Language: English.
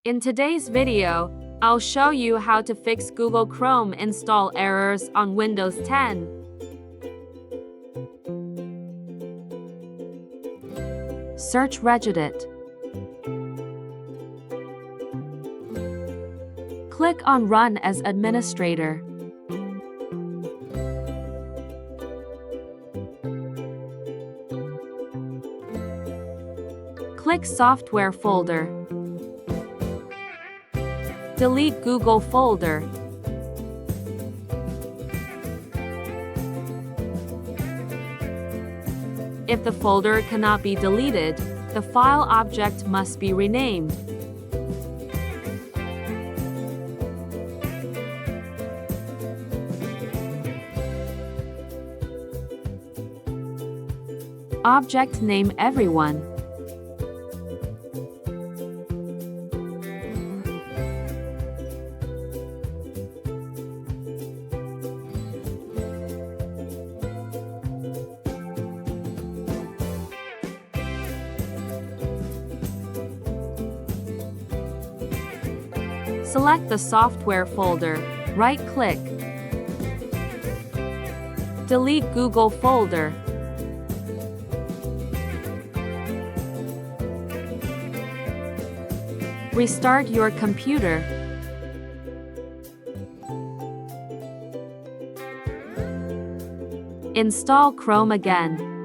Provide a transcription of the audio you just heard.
In today's video, I'll show you how to fix Google Chrome install errors on Windows 10. Search Regedit. Click on Run as Administrator. Click Software folder. Delete Google folder. If the folder cannot be deleted, the file object must be renamed. Object name Everyone. Select the software folder, right-click. Delete Google folder. Restart your computer. Install Chrome again.